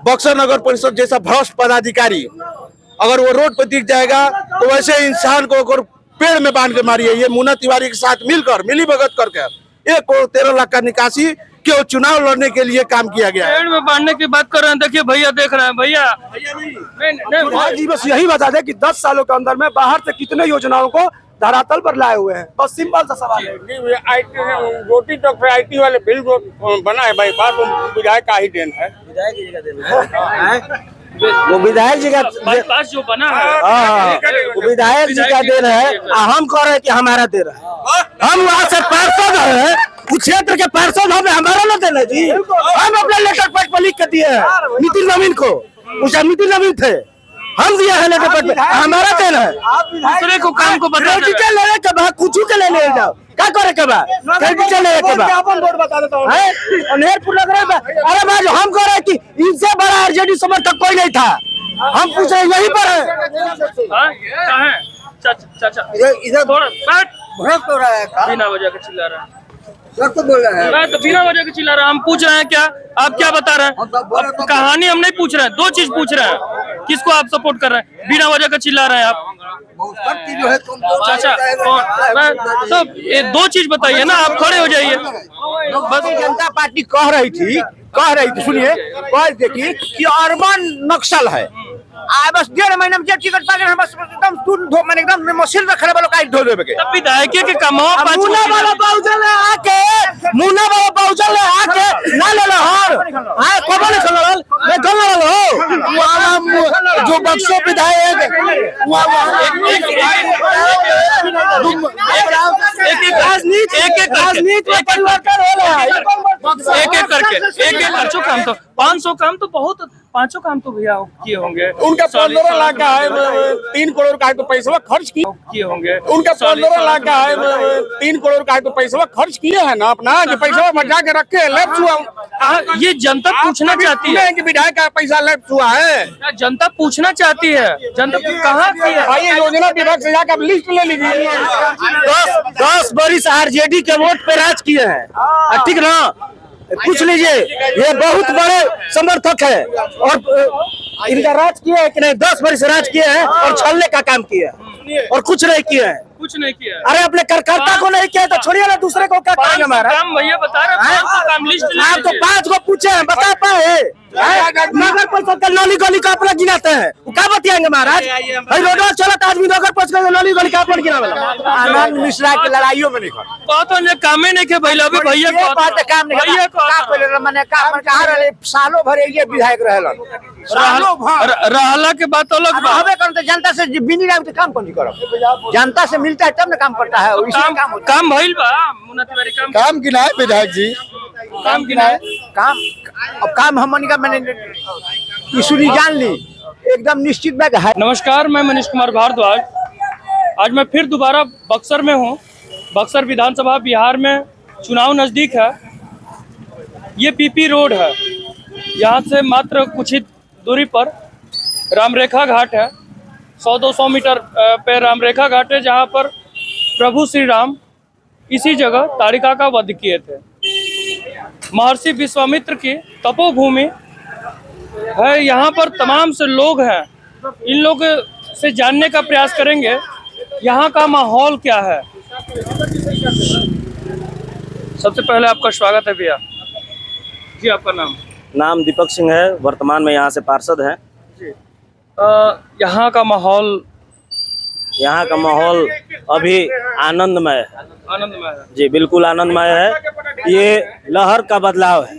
बक्सर नगर परिषद जैसा भ्रष्ट पदाधिकारी अगर वो रोड पर दिख जाएगा तो वैसे इंसान को अगर पेड़ में बांध के मारिए। ये मुन्ना तिवारी के साथ मिलकर मिली भगत करके 1,13,00,000 का निकासी क्यों चुनाव लड़ने के लिए काम किया गया है। पेड़ में बांधने की बात कर रहे हैं, देखिए भैया देख रहे हैं, भैया विधायक जी बस यही बता दें कि 10 सालों के अंदर में बाहर से कितने योजनाओं को धरातल पर लाए हुए हैं, बस सिंपल सा सवाल है। रोटी तक पे IT वाले बिल जो बना है भाई, बात विधायक का ही देन है। वो विधायक जी का बाईपास जो बना है विधायक जी का देन है। हम कह रहे हैं कि हमारा देन है। हम वहाँ से पार्षद हैं, उस क्षेत्र के पार्षद हमें हमारा ना देना जी। हम अपने लेटर पैड पर लिख के दिए हैं नितिन नवीन को, उस नितिन नवीन थे, हम दिया है लेटर पैड, हमारा देन है। दूसरे को काम को बता लेने के बाद कुछ के ले जाओ, क्या करे के बाद लेने के बाद अनहेरपुर लग रहा है। अरे भाई हम कह रहे हैं कि इनसे बड़ा आरजेडी समर्थक कोई नहीं था। हम पूछ रहे यहीं पर है। चाचा इधर थोड़ा बैठ, भड़क हो रहा है, बिना वजह के चिल्ला रहा है। तो बोल रहे हैं मैं तो बिना वजह के चिल्ला रहा है। हम पूछ रहे हैं क्या, आप क्या बता रहे हैं? अब कहानी हम नहीं पूछ रहे हैं, दो चीज पूछ रहे हैं। किसको आप सपोर्ट कर रहे हैं? बिना वजह का चिल्ला रहे हैं आप। चाचा कौन? सब ये दो चीज बताइए ना, आप खड़े हो जाइए। भारतीय जनता पार्टी कह रही थी, सुनिए, कह देखिए कि अर्बन नक्सल है। बस 1.5 महीने में टिकट पा गए, बस एकदम मशीन में खड़े वालों का धो देवे के। विधायक के कमाओ मुन्ना वाला बाउजल आके ना ले लो हर कब नहीं खलल मैं गल हो जो बक्सो विधायक एक करके काम तो 500 काम तो बहुत, 500 काम तो भैया किए होंगे। उनका 15 लाख का है, 3 करोड़ का है तो पैसा खर्च किए होंगे। उनका 15 लाख का है, 3 करोड़ का है तो पैसा खर्च किए हैं ना अपना, कि पैसा बचा के रखे लेफ्ट हुआ। ये जनता पूछना चाहती है कि विधायक का पैसा लेफ्ट हुआ है। जनता पूछना चाहती है, जनता कहाँ की है भाई योजना विभाग से जाकर लिस्ट ले लीजिए। 10 बरिस आरजेडी के वोट पे राज किए हैं, ठीक ना? पूछ लीजिए, ये बहुत बड़े समर्थक है और इनका राज किया है कि नहीं? 10 बरिस राज किए हैं और छलने का काम किया है और कुछ नहीं किया है। कुछ नहीं किया। अरे अपने कार्यकर्ता को नहीं किया तो छोड़िए ना, दूसरे को क्या करेंगे हमारा? काम भैया बता रहे हैं, 500 काम लिस्ट आप तो 5 को पूछे हैं, बता पाए? नगर परिषद का नली गली का अपना गिनाते हैं, क्या बताएंगे महाराज? रोड चलता आदमी नगर परिषद का नली गली का अपना गिना। आनंद मिश्रा की लड़ाइयों में नहीं तो कामे नहीं के भैया, अभी भैया काम नहीं सालों भर ये विधायक रहला के बात अलग बात। जनता से बिनी काम कौन करो, जनता से मिलता है तब ना काम करता है। काम भइल बा मुन्ना तिवारी काम गिना है विधायक जी, काम गिना है। काम हमन का मैंने सुनी जान ली एकदम निश्चित बैग है। नमस्कार, मैं मनीष कुमार भारद्वाज। आज मैं फिर दोबारा बक्सर में हूँ। बक्सर विधानसभा बिहार में चुनाव नज़दीक है। ये पीपी रोड है, यहाँ से मात्र कुछ ही दूरी पर रामरेखा घाट है। 100-200 मीटर पे रामरेखा घाट है, जहाँ पर प्रभु श्री राम इसी जगह ताड़िका का वध किए थे। महर्षि विश्वामित्र की तपोभूमि है। यहाँ पर तमाम से लोग हैं, इन लोग से जानने का प्रयास करेंगे यहाँ का माहौल क्या है। सबसे पहले आपका स्वागत है भैया जी। आपका नाम? दीपक सिंह है, वर्तमान में यहाँ से पार्षद है। यहाँ का माहौल अभी आनंदमय है। आनंदमय है जी, बिल्कुल आनंदमय है। ये लहर का बदलाव है,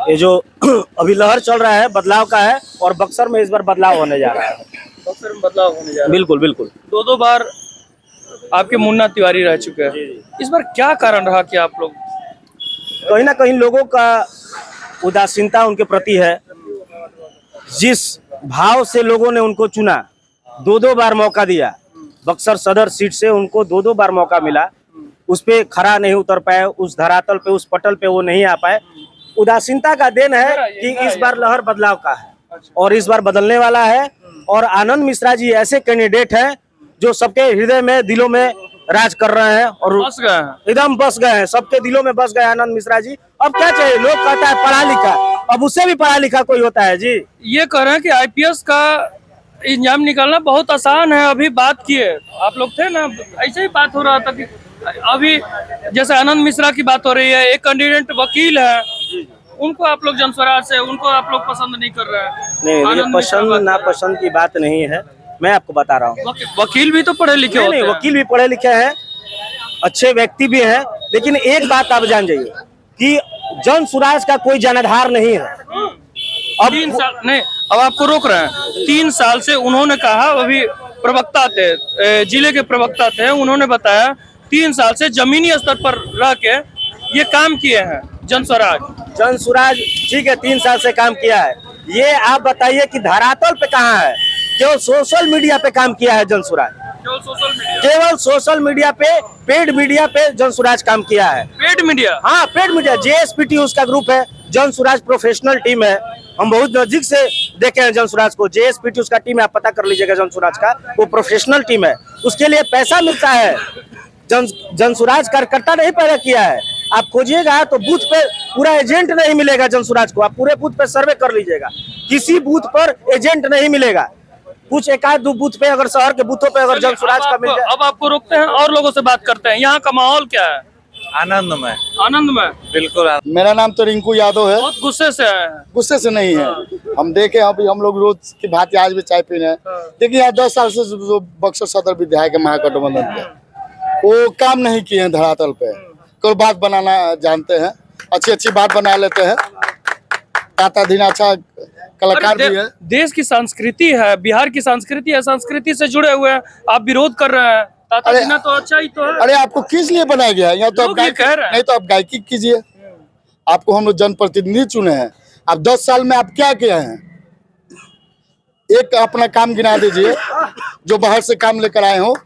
ये जो अभी लहर चल रहा है बदलाव का है, और बक्सर में इस बार बदलाव होने जा रहा है। बक्सर में बदलाव होने जा रहा है। बिल्कुल बिल्कुल। 2 बार आपके मुन्ना तिवारी रह चुके हैं। इस बार क्या कारण रहा कि आप लोग? कहीं ना कहीं लोगों का उदासीनता उनके प्रति है। जिस भाव से लोगों ने उनको चुना, 2 बार मौका दिया, बक्सर सदर सीट से उनको 2 बार मौका मिला, उस पे खरा नहीं उतर पाए, उस धरातल पे, उस पटल पे वो नहीं आ पाए। उदासीनता का देन है कि इस बार लहर बदलाव का है और इस बार बदलने वाला है। और आनंद मिश्रा जी ऐसे कैंडिडेट हैं जो सबके हृदय में, दिलों में राज कर रहे हैं और फंस गए हैं। एकदम बस गए हैं, सबके दिलों में बस गए आनंद मिश्रा जी। अब क्या चाहिए, लोग कहता है पढ़ा लिखा, अब उससे भी पढ़ा लिखा कोई होता है जी। ये कह रहे हैं कि आईपीएस का एग्जाम निकालना बहुत आसान है। अभी बात किए आप लोग थे ना, ऐसे ही बात हो रहा था कि अभी जैसे आनंद मिश्रा की बात हो रही है, एक कैंडिडेट वकील है, उनको आप लोग जनस्वराज से उनको आप लोग पसंद नहीं कर रहे हैं। नहीं, ये आनंद मिश्रा पसंद नापसंद की बात नहीं है, मैं आपको बता रहा हूँ। वकील भी तो पढ़े लिखे नहीं, होते नहीं, हैं। वकील भी पढ़े लिखे हैं, अच्छे व्यक्ति भी हैं, लेकिन एक बात आप जान जाइए कि जन सुराज का कोई जनाधार नहीं है। अब 3 साल नहीं, अब आपको रोक रहे हैं। 3 साल से उन्होंने कहा, अभी प्रवक्ता थे, जिले के प्रवक्ता थे, उन्होंने बताया 3 साल से जमीनी स्तर पर रह के ये काम किए हैं जन सुराज ठीक है, 3 साल से काम किया है। ये आप बताइए कि धरातल पे कहाँ है? केवल सोशल मीडिया पे काम किया है जन सुराज, केवल सोशल मीडिया पे, पेड मीडिया पे जन सुराज काम किया है। पेड मीडिया, हाँ, पेड मीडिया, JSPT उसका ग्रुप है, जन सुराज प्रोफेशनल टीम है। हम बहुत नजदीक से देखे हैं जन सुराज को, JSPT उसका टीम है, आप पता कर लीजिएगा जन सुराज का, वो प्रोफेशनल टीम है, उसके लिए पैसा मिलता है। जन सुराज कार्यकर्ता नहीं पैदा किया है। आप खोजिएगा तो बूथ पे पूरा एजेंट नहीं मिलेगा जन सुराज को, आप पूरे बूथ पे सर्वे कर लीजिएगा, किसी बूथ पर एजेंट नहीं मिलेगा। कुछ एक आध 2 बूथ पे, अगर शहर के बूथों पे अगर जन सुराज का मिल जाए। अब आपको रोकते हैं और लोगों से बात करते हैं। यहाँ का माहौल क्या है? आनंदमय, आनंदमय, बिल्कुल। मेरा नाम तो रिंकू यादव है। बहुत गुस्से से आए हैं। गुस्से से नहीं है, हम देखे अभी हम लोग रोज की भांति आज भी चाय पी रहे हैं। देखिए यहाँ 10 साल से जो बक्सर सदर विधायक है महागठबंधन के, वो काम नहीं किए हैं धरातल पे। कोई बात बनाना जानते हैं, अच्छी अच्छी बात बना लेते हैं, ताता दीना अच्छा कलाकार भी है। देश की संस्कृति है, बिहार की संस्कृति है, संस्कृति से जुड़े हुए हैं, आप विरोध कर रहे हैं। ताता दीना तो अच्छा ही तो है। अरे आपको किस लिए बनाया गया है? यहाँ तो आप लोग ये कह रहे हैं। नहीं तो आप गायकी कीजिए, आपको हम लोग जनप्रतिनिधि चुने हैं। आप 10 साल में आप क्या किए हैं? एक अपना काम गिना दीजिए जो बाहर से काम लेकर आए हो।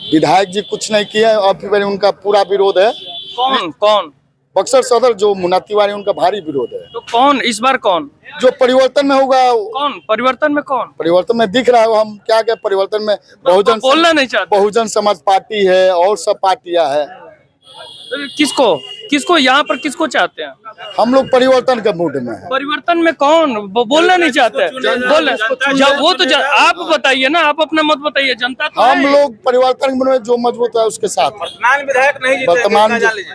विधायक जी कुछ नहीं किए और फिर उनका पूरा विरोध है। कौन? बक्सर सदर जो मुन्ना तिवारी, उनका भारी विरोध है। तो कौन इस बार कौन? जो परिवर्तन में होगा, कौन परिवर्तन में कौन? परिवर्तन में दिख रहा है। हम क्या क्या परिवर्तन में बहुजन बोलना नहीं चाहते। बहुजन समाज पार्टी है और सब पार्टियां है। किसको यहाँ पर किसको चाहते हैं? हम लोग परिवर्तन के मूड में है। परिवर्तन में कौन? बोलना नहीं चाहते। बोले जब वो तो आप बताइए ना, आप अपना मत बताइए, जनता तो हम लोग परिवर्तन के मूड में, जो मजबूत है उसके साथ। वर्तमान विधायक नहीं जीते,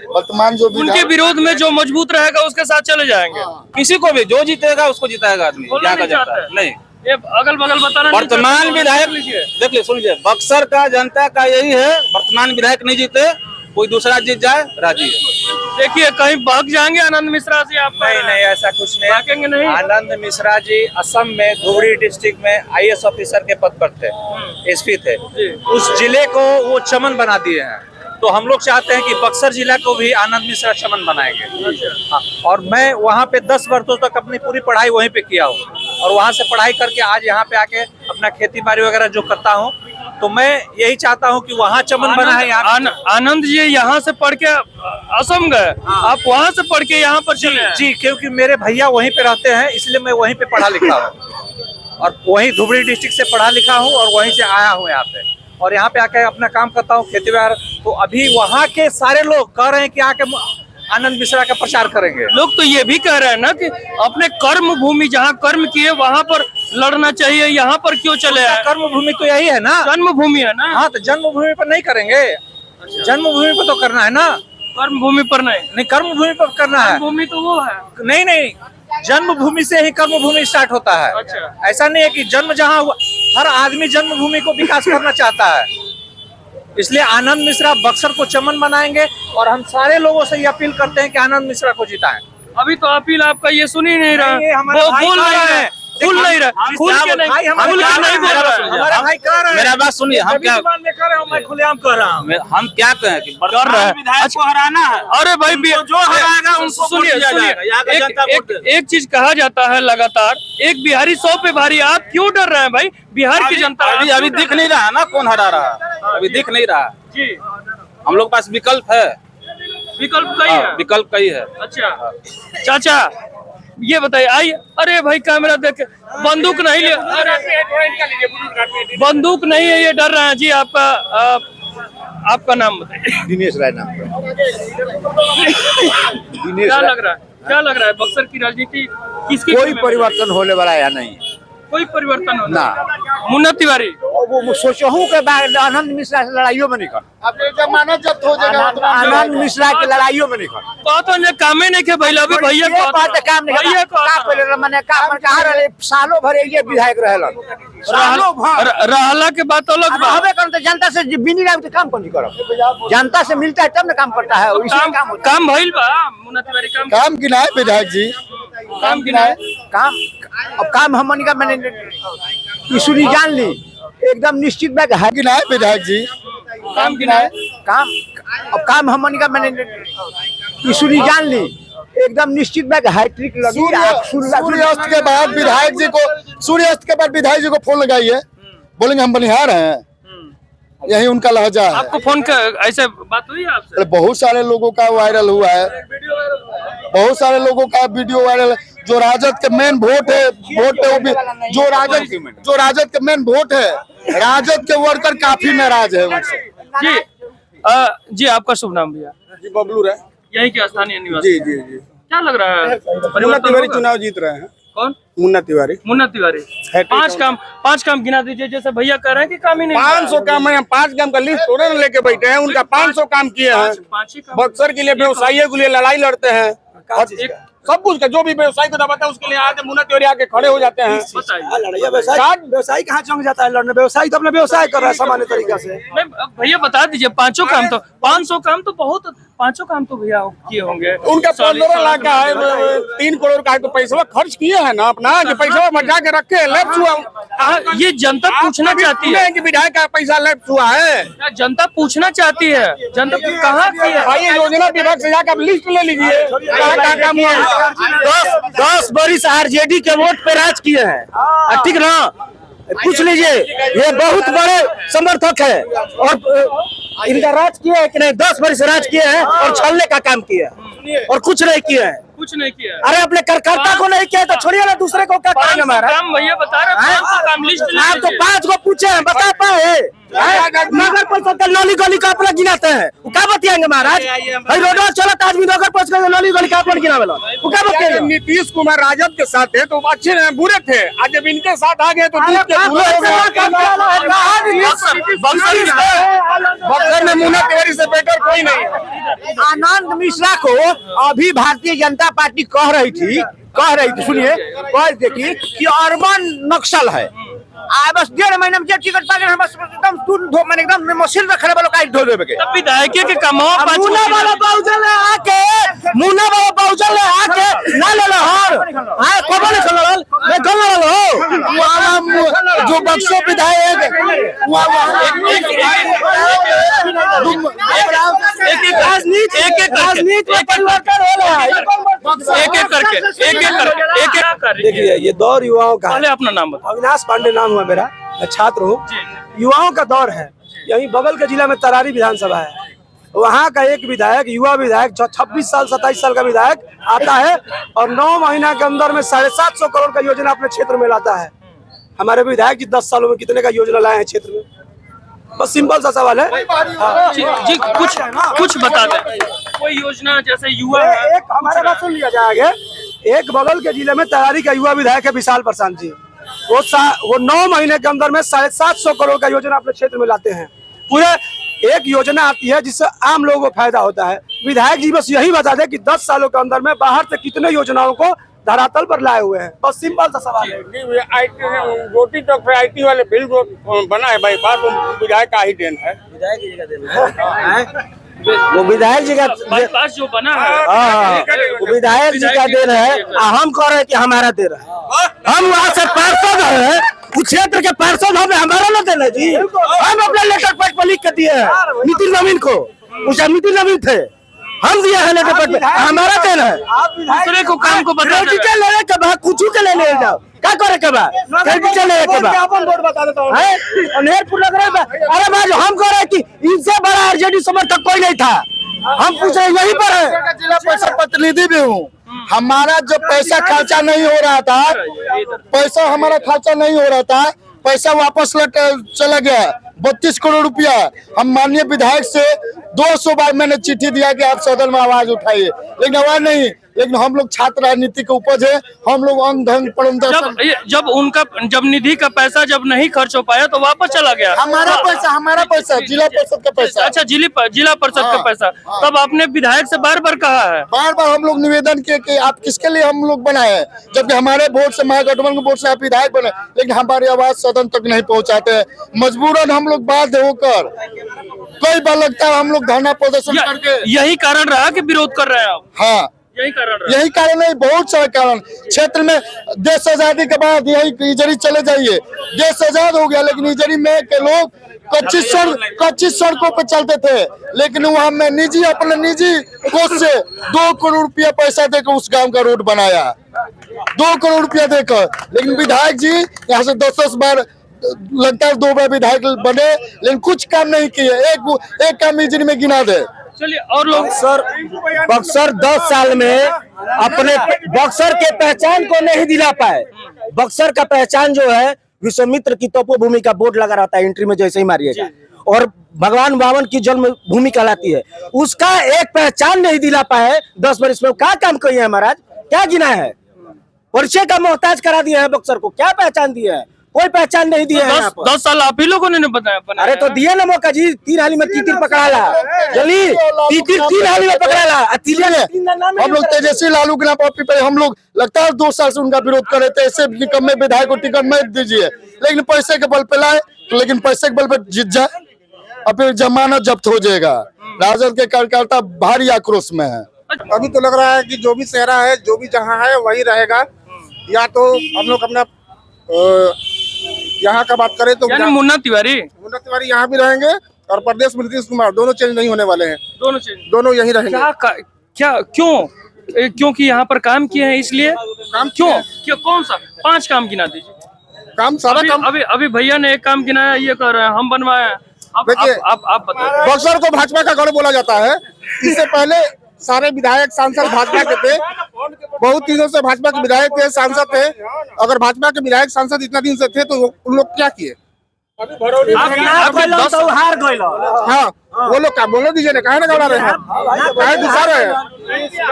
वर्तमान जो उनके विरोध में जो मजबूत रहेगा उसके साथ चले जाएंगे। किसी को भी जो जीतेगा उसको जिताएगा आदमी। बोलना क्या नहीं जाता है? चाहते। नहीं, ये अगल बगल बताना नहीं वर्तमान चाहते। विधायक देख लीजिए, सुनिए, बक्सर का जनता का यही है, वर्तमान विधायक नहीं जीते, कोई दूसरा जीत जाए राजी है। देखिए कहीं भाग जाएंगे आनंद मिश्रा से आप? नहीं, ऐसा कुछ नहीं। भागेंगे नहीं। आनंद मिश्रा जी असम में धुबरी डिस्ट्रिक्ट में IAS ऑफिसर के पद पर थे, SP थे। उस जिले को वो चमन बना दिए हैं, तो हम लोग चाहते हैं कि बक्सर जिला को भी आनंद मिश्रा चमन बनाएंगे। हाँ, और मैं वहाँ पे 10 वर्षों तक अपनी पूरी पढ़ाई वहीं पे किया हूँ, और वहाँ से पढ़ाई करके आज यहाँ पे आके अपना खेती बाड़ी वगैरह जो करता हूँ, तो मैं यही चाहता हूँ कि वहाँ चमन बना है। यहाँ आनंद जी यहाँ से पढ़ के असम गए, आप वहाँ से पढ़ के यहाँ पर चले आए? जी, क्योंकि मेरे भैया वहीं पे रहते हैं, इसलिए मैं वहीं पे पढ़ा लिखा हूँ, और वहीं धुबरी डिस्ट्रिक्ट से पढ़ा लिखा हूँ, और वहीं से आया हूँ यहाँ पे, और यहाँ पे आके अपना काम करता हूँ, खेती बाड़ी। तो अभी वहाँ के सारे लोग कह रहे हैं कि आके आनंद मिश्रा का प्रचार करेंगे। लोग तो ये भी कह रहे हैं ना कि अपने कर्म भूमि जहाँ कर्म किए वहाँ पर लड़ना चाहिए, यहाँ पर क्यों चले आए? कर्म भूमि तो यही है ना, जन्मभूमि है ना। हाँ, तो जन्मभूमि पर नहीं करेंगे, जन्मभूमि पर तो करना है ना। कर्म भूमि पर नहीं, कर्म भूमि पर करना है। भूमि तो वो है। नहीं, जन्मभूमि से ही कर्म भूमि स्टार्ट होता है। अच्छा। ऐसा नहीं है कि जन्म जहाँ हुआ, हर आदमी जन्मभूमि को विकास करना चाहता है, इसलिए आनंद मिश्रा बक्सर को चमन बनाएंगे, और हम सारे लोगों से ये अपील करते हैं कि आनंद मिश्रा को जिताएं। अभी तो अपील आपका ये सुन ही नहीं रहा, हमारे वो भाई बोल कह नहीं रहे रहा, हैं। खुल नहीं रहा, खुल के नहीं बोल रहा है। हमारे भाई कह रहे हैं। मेरा बात सुनिए, हम क्या कह रहे हैं, मैं खुलेआम कह रहा हूँ। हम क्या कहें कि कर रहा है। विधायक को हराना है। अरे भाई जो हराएगा उनको वोट दिया जाएगा। यहाँ का जनता वोट देगा। एक चीज कहा जाता है लगातार, एक बिहारी 100 पे भारी। आप क्यों डर रहे हैं भाई? बिहार की जनता अभी दिख नहीं रहा ना कौन हरा रहा है, अभी दिख नहीं रहा। जी, हम लोग पास विकल्प है, विकल्प कई है। विकल्प कई है। अच्छा चाचा ये बताइए, आइए। अरे भाई कैमरा देख के बंदूक नहीं ले, अरे बंदूक नहीं है, ये डर रहे हैं जी। आपका आपका नाम बताइए। दिनेश राय नाम का। दिनेश क्या राय। लग रहा है, क्या लग रहा है बक्सर की राजनीति किसकी कोई टीम में परिवर्तन होने वाला यहाँ नहीं है। कोई परिवर्तन हो ना। मुन्ना तिवारी वो सोचहूँ के बाद आनंद मिश्रा से लड़ाइयों में निकल। जमानत जब्त हो जाएगा आनंद मिश्रा के लड़ाइयों में निकल। तो ने कामे नहीं के भैया अभी भैया ये बात काम नहीं भैया का पहले मने काम कहां रहे सालों भर ये विधायक रहलन सालों भर रहला के बात अलग बात। हवे करते जनता से बिनी राम के काम कौन करब। जनता से मिलता है तब ना काम करता है। इसलिए काम होता है। काम भइल बा मुन्ना तिवारी काम गिनाए विधायक जी काम गिनाए काम अब काम हमन का मैंने इसुनी जान ली एकदम निश्चित बैग है गिनाए विधायक जी काम गिनाए काम अब काम हमन का मैंने इसुनी जान ली एकदम निश्चित बैग हैट्रिक लगी। सूर्यास्त के बाद विधायक जी को सूर्यास्त के बाद विधायक जी को फोन लगाइए बोलेंगे हम बनिहार हैं। यही उनका लहजा है। आपको फोन कर ऐसे बात हुई है आपसे? अरे बहुत सारे लोगों का वायरल हुआ है। बहुत सारे लोगों का वीडियो वायरल। जो राजद के मेन वोट है वो भी जो राजद के मेन वोट है राजद के वर्कर काफी नाराज है उनसे। जी जी आपका शुभ नाम भैया? जी बबलू है। यही के स्थानीय निवासी? जी जी जी। क्या लग रहा है मुन्ना तिवारी चुनाव जीत रहे हैं। कौन? मुन्ना तिवारी। मुन्ना तिवारी। पांच काम गिना दीजिए जैसे भैया कह रहे हैं कि काम ही नहीं। 500 काम है। 5 काम का लिस्ट थोड़े ना लेके बैठे हैं। उनका 500 काम किए हैं। पांच ही काम। बक्सर के लिए व्यवसायियों के लिए लड़ाई लड़ते हैं। एक सब कुछ का जो भी व्यवसाय को दबाता है उसके लिए आते मुन्ना तिवारी आके खड़े हो जाते हैं। बताइए। व्यवसाय कहाँ चौंक जाता है लड़ने। व्यवसाय तो अपना व्यवसाय कर रहा है सामान्य तरीका से। नहीं, अब भैया बता दीजिए 500 काम तो 500 काम तो बहुत 500 काम तो भैया किए होंगे। उनका 15 लाख का है 3 करोड़ का है तो पैसा खर्च किए हैं ना अपना कि पैसा बचा के रखे लेफ्ट हुआ। ये जनता पूछना चाहती है कि विधायक का पैसा लेफ्ट हुआ है। क्या जनता पूछना चाहती है जनता कहाँ की है? भाई योजना विभाग से जाकर लिस्ट ले लीजिए कहाँ काम हुआ है। 10 बरिस आरजेडी के वोट पे राज किए हैं। ठीक ना पूछ लीजिए ये बहुत बड़े समर्थक है और इनका राज किया है कि नहीं। 10 बरिस राज किए हैं और छलने का काम किया है और कुछ नहीं किया है। कुछ नहीं किया। अरे अपने कार्यकर्ता को नहीं किया तो छोड़िए ना दूसरे को क्या करेंगे हमारा। काम भैया बता रहे हैं 500 काम लिस्ट ले आप तो लीजिए। 5 को पूछे हैं बता पाए। नगर परिषद का नली गली का अपना गिनाते हैं वो क्या बताएंगे महाराज। भाई रोड चला आदमी नगर परिषद का नली गली का अपना गिना वाला वो क्या बताएंगे। नीतीश कुमार राजद के साथ थे तो अच्छे रहे बुरे थे। आज जब इनके साथ आ गए तो दूध के धुले हो गए। बक्सर में मुन्ना तिवारी से बेटर कोई नहीं है। आनंद मिश्रा को अभी भारतीय जनता पार्टी कह रही थी सुनिए कह देखिए कि अर्बन नक्सल है। बस 1.5 महीने में टिकट पा गए बस एकदम मशीन रखने वालों का धो देवे के। तब विधायक के कमाओ मुन्ना वाला बाउजल आके ना ले लो हां कब नहीं खलल मैं गलल हो जो बक्सर विधायक राजनीति में परिवर्तन हो रहा है। एक करके देखिए ये दौर युवाओं का पहले है। अपना नाम बताओ। अविनाश पांडे नाम हुआ मेरा, मैं छात्र हूँ। युवाओं का दौर है। यही बगल के जिला में तरारी विधानसभा है। वहाँ का एक विधायक युवा विधायक 26 साल 27 साल का विधायक आता है और 9 महीना के अंदर में 750 करोड़ का योजना अपने क्षेत्र में लाता है। हमारे विधायक जी 10 सालों में कितने का योजना लाए हैं क्षेत्र में। बस सिंपल सा सवाल है। जी कुछ बता दें कोई योजना जैसे युवा है। एक हमारे बात सुन लिया जाए आगे। एक बगल के जिले में तैयारी का युवा विधायक है विशाल प्रशांत जी। वो 9 महीने के अंदर में 750 करोड़ का योजना अपने क्षेत्र में लाते हैं। पूरे एक योजना आती है जिससे आम लोगों को फायदा होता है। विधायक जी बस यही बता दे कि 10 सालों के अंदर में बाहर से कितने योजनाओं को धरातल पर लाए हुए हैं। बस सिंपल सा सवाल है। रोटी तक पे IT वाले फील्ड बना है भाई बात विधायक का ही देन है। वो विधायक जी का बाईपास जो बना है वो विधायक जी का देन है। हम कह रहे हैं कि हमारा देन है। हम वहाँ से पार्षद हैं उस क्षेत्र के पार्षद हमें हमारा ना देना जी। हम अपने लेटर पैड पर लिख के दिए हैं नितिन नवीन को। उसे नितिन नवीन थे हम दिए हैं लेटर पैड पे हमारा देना है। दूसरे को काम को बता क्रेडिट लेने के बाद कुछ के ले जाओ क्या करे के बाद क्रेडिट लेने के बाद अनहेरपुर लग रहा है। अरे भाई हम कह रहे हैं कि इनसे बड़ा आरजेडी समर्थक कोई नहीं था। हम पूछ रहे यहीं पर है। जिला परिषद प्रतिनिधि भी हूँ। हमारा जो पैसा खर्चा नहीं हो रहा था पैसा वापस लौट चला गया। 32 करोड़ रुपया। हम माननीय विधायक से 200 बार मैंने चिट्ठी दिया कि आप सदन में आवाज उठाइए, लेकिन आवाज नहीं। लेकिन हम लोग छात्र राजनीति के उपज है, हम लोग अंग धंग प्रदर्शन। जब निधि का पैसा जब नहीं खर्च हो पाया तो वापस चला गया। हमारा पैसा जिला परिषद का पैसा। अच्छा, जिला परिषद का पैसा। तब आपने विधायक से बार बार कहा है, बार बार हम लोग निवेदन किए कि आप किसके लिए हम लोग बनाए हैं, जबकि हमारे वोट से, महागठबंधन के वोट से आप विधायक बने, लेकिन हमारी आवाज सदन तक नहीं पहुंचाते हैं। मजबूरन हम लोग बाध्य होकर कई बार लगता है हम लोग धरना प्रदर्शन करके। यही कारण रहा कि विरोध कर रहे हैं आप? हाँ, यही कारण नहीं, बहुत सारे कारण। क्षेत्र में देश आजादी के बाद यही इजरी चले जाइए, देश आजाद हो गया, लेकिन इजरी में के लोग कच्ची सड़कों पे चलते थे, लेकिन वहाँ में अपने निजी कोष से 2 करोड़ रुपया पैसा देकर उस गांव का रोड बनाया, 2 करोड़ रुपया देकर। लेकिन विधायक जी यहाँ से 10 बार लगता है 2 बार विधायक बने, लेकिन कुछ काम नहीं किए। एक काम इजरी में गिना दे। चलिए, और लोग बक्सर 10 साल में अपने बक्सर के पहचान को नहीं दिला पाए। बक्सर का पहचान जो है विश्वामित्र की तपोभूमि का बोर्ड लगा रहता है एंट्री में जैसे ही मारिएगा, और भगवान बावन की जन्म भूमि कहलाती है, उसका एक पहचान नहीं दिला पाए। 10 वर्ष में क्या काम किए हैं महाराज, क्या गिना है? परिचय का मोहताज करा दिया है बक्सर को, क्या पहचान दिया है? कोई पहचान नहीं दिया है। 10 साल आप ही लोगों ने बताया। अरे तो दिए ना मौका जी, 3 हाली में तीतर पकड़ा ला, जल्दी 3 हाली में पकड़ा ला। हम लोग तेजस्वी लालू के नाम पे हम लोग लगता है 2 साल से उनका विरोध कर रहे थे, ऐसे निकम्मे विधायक को टिकट मत दीजिए, लेकिन पैसे के बल पे लाए, लेकिन पैसे के बल पे जीत जाए और फिर जमानत जब्त हो जाएगा। राजद के कार्यकर्ता भारी आक्रोश में है। अभी तो लग रहा है कि जो भी चेहरा है, जो भी जहाँ है वही रहेगा। या तो हम लोग अपना यहाँ का बात करें तो मुन्ना तिवारी यहाँ भी रहेंगे, और प्रदेश में नीतीश कुमार, दोनों चेंज नहीं होने वाले हैं, दोनों यही रहेंगे। क्योंकि यहाँ पर काम किए हैं, इसलिए काम क्यों कौन सा 5 काम गिना दीजिए। काम सारा काम अभी भैया ने एक काम गिनाया, ये कर रहे हैं, हम बनवाए हैं। देखिए, आप बताइए। बक्सर को भाजपा का गढ़ बोला जाता है। इससे पहले सारे विधायक सांसद भाजपा के थे, बहुत दिनों से भाजपा के विधायक थे, सांसद थे। अगर भाजपा के विधायक सांसद इतना दिन से थे तो उन लोग क्या किए? हाँ, वो लोग क्या बोलने दीजिए ना, काहे ना गड़ा रहे हैं, काहे घुसा रहे हैं?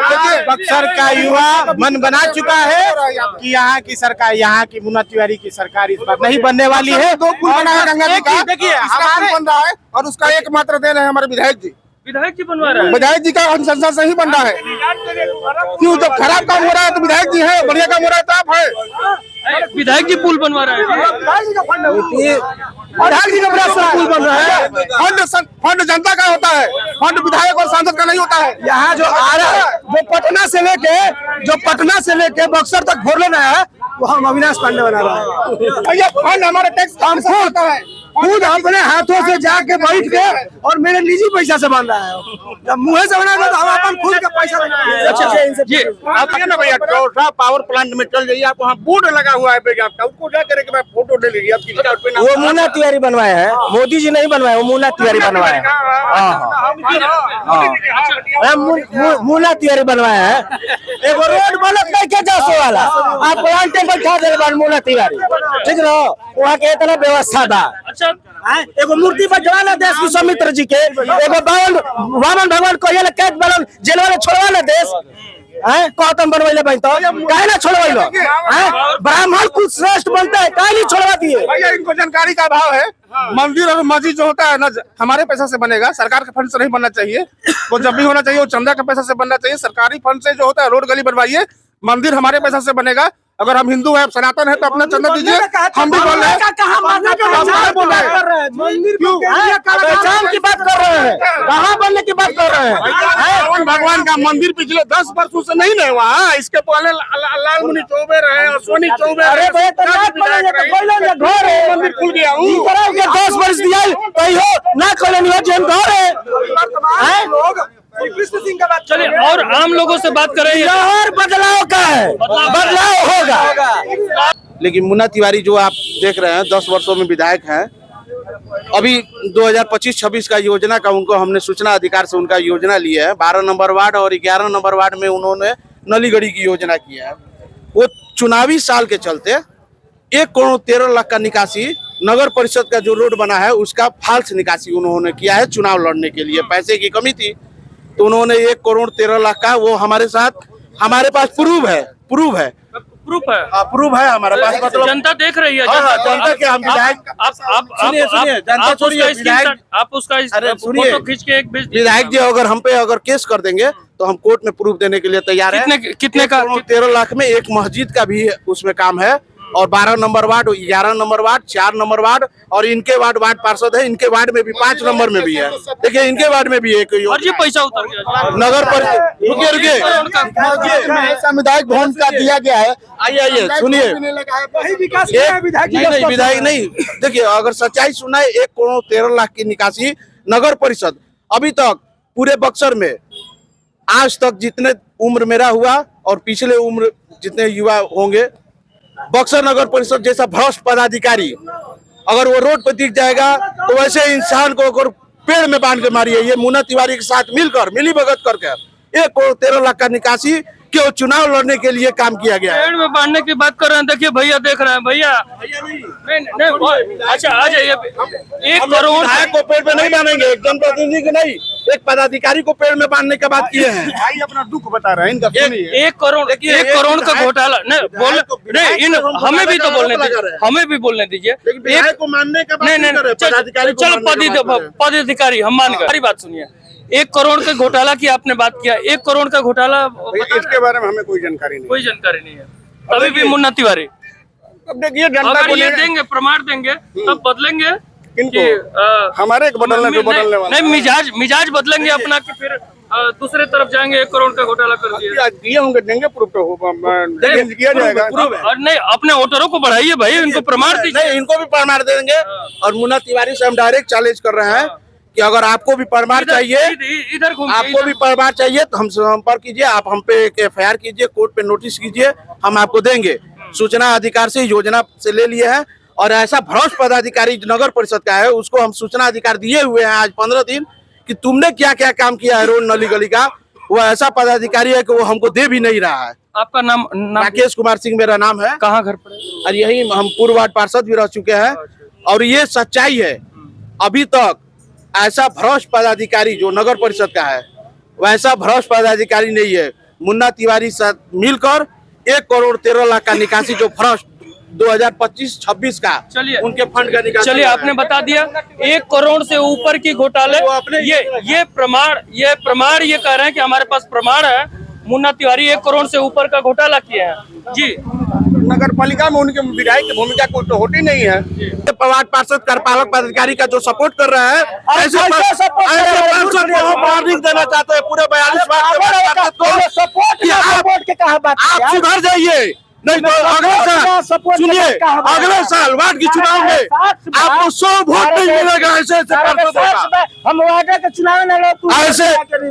देखिए, बक्सर का युवा मन बना चुका है कि यहाँ की सरकार, यहाँ की मुन्ना तिवारी की सरकार इस बार नहीं बनने वाली है। 2 पुल बना है गंगा जी का, देखिए हमारे बन रहा है, और उसका एकमात्र देन है हमारे विधायक जी बनवा रहे हैं। विधायक जी का अनुशंसा से ही बन रहा है। क्यों, जब खराब काम हो रहा है तो विधायक जी है, बढ़िया काम हो रहा है तो आप है। विधायक जी पुल बनवा रहे हैं। विधायक जी का बड़ा पुल बन रहा है। फंड जनता का होता है, फंड विधायक और सांसद का नहीं होता है। यहाँ जो आ रहा है, जो पटना से लेके बक्सर तक घोर लेना है, वो हम अविनाश पांडे बना रहा है। भैया, फंड हमारे टैक्स हम खुद अपने हाथों से जाके बैठ के और मेरे निजी पैसा से बन रहा है। जब मुँह से बना तो हम अपन खुद का पैसा जी, आप ना भैया चौथा पावर प्लांट में चल जाइए, आप वहाँ बोर्ड लगा हुआ है आपका, उसको जा करके मैं फोटो ले लीजिए। आप किसका पे वो मुन्ना तिवारी बनवाए हैं, मोदी जी नहीं बनवाए, वो मुन्ना तिवारी बनवाए हैं। मुन्ना तिवारी बनवाए हैं। एगो रोड बनत नहीं के 10 वाला, आप प्लांट बैठा दे मुन्ना तिवारी, ठीक ना? वहाँ के इतना व्यवस्था था। अच्छा, एगो मूर्ति बनवा ना देश विश्वामित्र जी के, एगो वामन भगवान को ये कैद बनल जेल वाले छोड़वा ना देश, कहतम बनवाइले बन तो काहे ना छोड़वाइलो? ब्राह्मण कुछ श्रेष्ठ बनता है, काहे नहीं छोड़वा दिए? भैया, इनको जानकारी का अभाव है। मंदिर और मस्जिद जो होता है ना, हमारे पैसा से बनेगा, सरकार के फंड से नहीं बनना चाहिए। वो जब भी होना चाहिए वो चंदा के पैसा से बनना चाहिए। सरकारी फंड से जो होता है रोड गली बनवाइए, मंदिर हमारे पैसा से बनेगा। अगर हम हिंदू हैं, सनातन है, तो अपना चंदा दीजिए। हम भी बोल रहे हैं, पहचान की बात कर रहे हैं, कहाँ बनने की बात कर रहे हैं? भगवान का मंदिर पिछले 10 वर्षों से नहीं है वहाँ। इसके पहले लाल मुनि चौबे रहे, अश्वनी चौबे, अरे मंदिर खुल गया। 10 वर्ष दिया ना चलिए, और आम लोगों से बात करें। लहर बदलाव का है, बदलाव होगा। लेकिन मुन्ना तिवारी जो आप देख रहे हैं 10 वर्षों में विधायक हैं। अभी 2025-26 का योजना का उनको हमने सूचना अधिकार से उनका योजना लिया है। 12 नंबर वार्ड और 11 नंबर वार्ड में उन्होंने नली गड़ी की योजना किया है। वो चुनावी साल के चलते 1 करोड़ 13 लाख का निकासी नगर परिषद का जो रोड बना है उसका फाल्स निकासी उन्होंने किया है चुनाव लड़ने के लिए। पैसे की कमी थी तो उन्होंने 1,13,00,000 का वो हमारे पास प्रूफ है प्रूफ है प्रूफ है हमारे पास, मतलब जनता देख रही है। हाँ, जनता के हम विधायक सुनिए जनता छोड़िए विधायक आप उसका अरे सुनिए फोटो खींच के एक भेज दीजिए। विधायक जी अगर हम पे अगर केस कर देंगे तो हम कोर्ट में प्रूफ देने के लिए तैयार है। कितने का 13 लाख में एक मस्जिद का भी उसमें काम है और 12 number ward, 11 number ward, 4 number ward और इनके वार्ड पार्षद है। इनके वार्ड में भी 5 नंबर में भी है। देखिए इनके वार्ड में भी एक और ये पैसा उतर गया नगर परिषद रुकिए सामुदायिक भवन का दिया गया है। आइए सुनिए नहीं विधायक नहीं, देखिए अगर सच्चाई सुना है 1,13,00,000 की निकासी नगर परिषद अभी तक पूरे बक्सर में आज तक जितने उम्र मेरा हुआ और पिछले उम्र जितने युवा होंगे, बक्सर नगर परिषद जैसा भ्रष्ट पदाधिकारी अगर वो रोड पर दिख जाएगा तो वैसे इंसान को अगर पेड़ में बांध के मारिए। ये मुन्ना तिवारी के साथ मिली भगत करके 1,13,00,000 का निकासी क्यों चुनाव लड़ने के लिए काम किया गया है। पेड़ में बांधने की बात कर रहे हैं। देखिए भैया देख रहे हैं भैया नहीं अच्छा आ जाइए। 1 करोड़ विधायक को पेड़ पे नहीं बांधेंगे, एक जनप्रतिनिधि को नहीं, एक पदाधिकारी को पेड़ में बांधने की बात किए हैं। भाई अपना दुख बता रहे हैं इनका। 1 करोड़ का घोटाला नहीं हमें भी तो बोलने दीजिए, हमें भी बोलने दीजिए। विधायक को मानने का चलो पदाधिकारी हम मान गए। सारी बात सुनिए, 1 करोड़ के घोटाला की आपने बात किया। 1 करोड़ का घोटाला इसके बारे में हमें कोई जानकारी नहीं है। अभी भी मुन्ना तिवारी अब देखिए जनता अगर को ये देंगे प्रमाण देंगे तब बदलेंगे किनको हमारे एक बदलने बदलने वाला नहीं मिजाज बदलेंगे अपना कि फिर दूसरे तरफ जाएंगे। 1 करोड़ का घोटाला कर दिया दिए होंगे देंगे प्रूफ तो किया जाएगा। और नहीं अपने वोटरों को बढ़ाइए भाई, इनको प्रमाण दीजिए। इनको भी प्रमाण देंगे और मुन्ना तिवारी से हम डायरेक्ट चैलेंज कर रहे हैं कि अगर आपको भी प्रमाण चाहिए, इधर आपको भी प्रमाण चाहिए तो हमसे संपर्क कीजिए। आप हम पे एक FIR कीजिए, कोर्ट पे नोटिस कीजिए, हम आपको देंगे। सूचना अधिकार से योजना से ले लिए हैं और ऐसा भ्रष्ट पदाधिकारी नगर परिषद का है उसको हम सूचना अधिकार दिए हुए हैं आज 15 दिन कि तुमने क्या क्या काम किया है रोड नली गली का। वो ऐसा पदाधिकारी है कि वो हमको दे भी नहीं रहा है। आपका नाम राकेश कुमार सिंह मेरा नाम है। कहाँ घर पर? और यही हम पूर्व वार्ड पार्षद भी रह चुके हैं और ये सच्चाई है। अभी तक ऐसा भ्रष्ट पदाधिकारी जो नगर परिषद का है वैसा भ्रष्ट पदाधिकारी नहीं है। मुन्ना तिवारी साथ मिलकर 1,13,00,000 का निकासी जो भ्रष्ट 2025-26 का उनके फंड का निकासी। चलिए आपने बता दिया 1 करोड़ से ऊपर की घोटाले। ये प्रमाण ये कह रहे हैं कि हमारे पास प्रमाण है मुन्ना तिवारी 1 करोड़ से ऊपर का घोटाला किए हैं जी। नगर पालिका में उनके विधायक की भूमिका कोई तो होती नहीं है। वार्ड पार्षद कार्यपालक पदाधिकारी का जो सपोर्ट कर रहा है ऐसे पार्षद को हम वार्निंग देना चाहते हैं पूरे 42 वार्ड को। आप सुधर जाइए नहीं तो अगले साल सुनिए अगले साल वार्ड के चुनाव में आपको 100 वोट नहीं मिलेगा। हम वार्ड के चुनाव में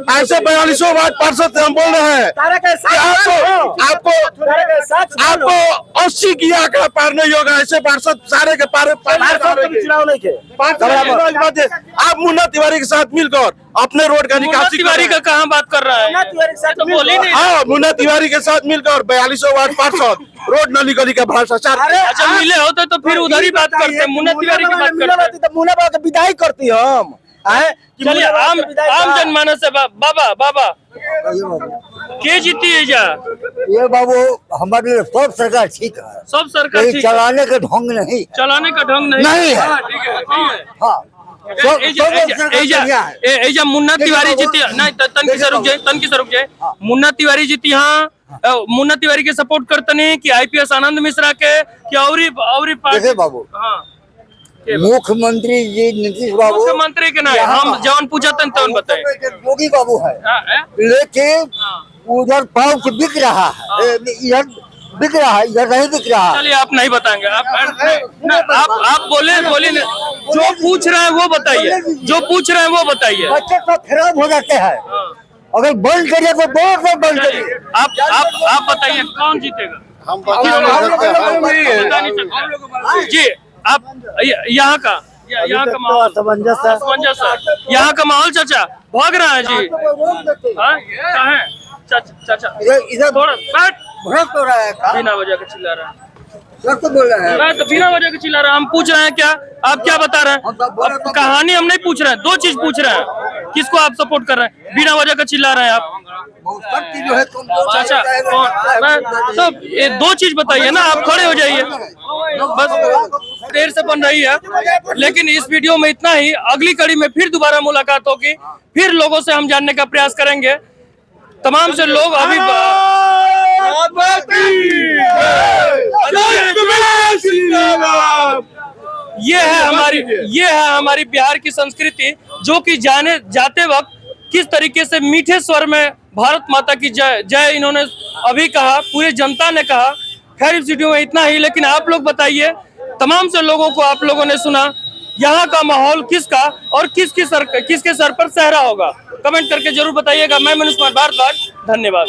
ऐसे 42 वार्ड पार्षद से हम बोल रहे हैं आपको 80 की आंकड़ा पार नहीं होगा। ऐसे पार्षद सारे के पार चुनाव नहीं के। आप मुन्ना तिवारी के साथ मिलकर अपने रोड का निकासी तिवारी का कहाँ बात कर रहा है? तो बोल ही नहीं। हाँ मुन्ना तिवारी के साथ मिलकर 42 वार्ड पार्षद रोड नली गली का भ्रष्टाचार। अच्छा मिले होते तो फिर उधर ही बात करते, मुन्ना तिवारी की बात करते। मुन्ना बाबा की विदाई करती हम। चलिए आम जनमानस से बाबा के जीती है जा? ये बाबू हमारी सब सरकार ठीक है, सब सरकार ठीक है। चलाने का ढंग नहीं, चलाने का ढंग नहीं है। ठीक है हाँ एजा मुन्ना तिवारी जीती नहीं। तन की से रुक जाए मुन्ना तिवारी जीती। हाँ मुन्ना तिवारी के सपोर्ट करते नहीं कि IPS आनंद मिश्रा के कि औरी देखिए बाबू। हाँ मुख्यमंत्री जी नीतीश बाबू मुख्यमंत्री के नहीं हम जवान पूछा तन बताए योगी बाबू है, लेकिन उधर पाँव से बिक रहा है, इधर बिक रहा है, इधर नहीं बिक रहा। चलिए आप नहीं बताएंगे। आप बोले जो पूछ रहे हैं वो बताइए, जो पूछ रहे हैं वो बताइए। बच्चे तो खराब हो जाते हैं, अगर बंद करिए तो बहुत बंद करिए। आप बताइए कौन जीतेगा? हम बता नहीं सकते जी। आप यहाँ का माहौल असमंजस है। यहाँ का माहौल चाचा भाग रहा है जी। चाचा इधर थोड़ा बैठ भ्रष्ट हो रहा है, बिना वजह के चिल्ला रहा है। सर तो बोल रहे हैं मैं तो बिना वजह के चिल्ला रहा। हम पूछ रहे हैं क्या, आप क्या बता रहे हैं? अब कहानी हम नहीं पूछ रहे हैं, दो चीज पूछ रहे हैं। किसको आप सपोर्ट कर रहे हैं? बिना वजह का चिल्ला रहे हैं आप। शक्ति जो है चाचा तो ये दो चीज बताइए ना, आप खड़े हो जाइए। बस देर से बन रही है, लेकिन इस वीडियो में इतना ही। अगली कड़ी में फिर दोबारा मुलाकात होगी, फिर लोगों से हम जानने का प्रयास करेंगे। तमाम से लोग अभी ये है हमारी बिहार की संस्कृति, जो कि जाते वक्त किस तरीके से मीठे स्वर में भारत माता की जय जय इन्होंने अभी कहा, पूरी जनता ने कहा। खैर इस वीडियो में इतना ही, लेकिन आप लोग बताइए, तमाम से लोगों को आप लोगों ने सुना, यहाँ का माहौल किसका और किसके सर पर सहरा होगा? कमेंट करके जरूर बताइएगा। मैं मनीष कुमार भारद्वाज, धन्यवाद।